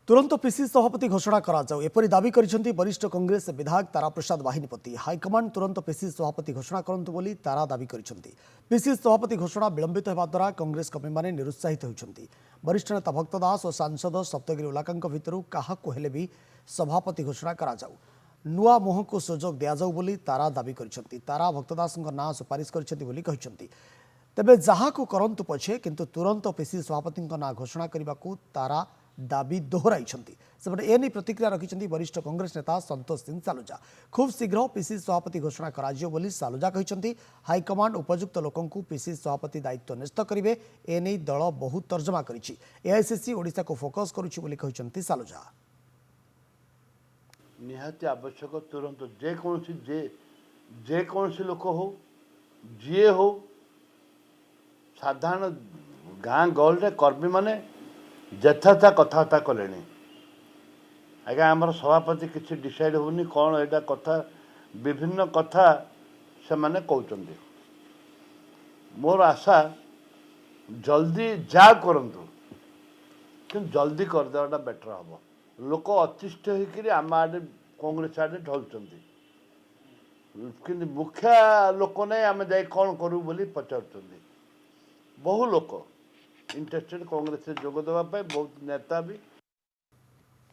तुरंत पीसीसी सभापति घोषणा कराଯାऊ एपरी दाबी करिसेंती वरिष्ठ कांग्रेस विधायक तारा प्रसाद वाहिनीपति। हाइकमांड तुरंत पीसीसी सभापति घोषणा करंतु बोली तारा दाबी करिसेंती। पीसीसी सभापति घोषणा विलंबित हेबा द्वारा कांग्रेस कर्मी माने निरुत्साहित होइछंती। वरिष्ठ नेता भक्त दास और सांसद सप्तगिरी उलाकांक भितरु काहाकु हेले भी सभापति घोषणा कराଯାऊ। नुआ मुह को सुजोग दियाजाऊ बोली तारा दाबी करिसेंती। तारा भक्त दासଙ୍କ नाम सुपारिश करिसेंती बोली कहिसेंती। तेबे जहाकु करंतु पछे किंतु तुरंत पीसीसी सभापतिଙ୍କ नाम घोषणा करबाकू तारा दाबी दोहराई सेपटे एने प्रतिक्रिया रखिंट वरिष्ठ कांग्रेस नेता संतोष सिंह सालुजा। खूब शीघ्र पीसीसी सभापति घोषणा कराजियो बोली सालुजा कहते। हाइकमांड उपयुक्त लोकों पीसीसी सभापति दायित्व न्यस्त करेंगे। एने दल बहुत तर्जमा करिछि। एआईसीसी ओडिशा को फोकस करुछि बोली कहते सालुजा। निहाती आवश्यक तुरंत जेकोसी लोक हो जी हो साधारण गाँ गहल कर्मी माने यथार्थ कथबार्ता कले आज्ञा आमर सभापति किसी डिसाइड होनी कौन एटा कथा विभिन्न कथा से माने कहते। मोर आशा जल्दी जा करंतु कि जल्दी करदेवाटा बेटर हम। लोक अतिष्ठ होकर आम आड़े कांग्रेस आड़े ढलुंट कि मुखिया लोक नहीं आम जा कौन करूँ बोली पचार। बहु लोक इंटरेस्टेड कांग्रेस जोग देवाई बहुत नेता भी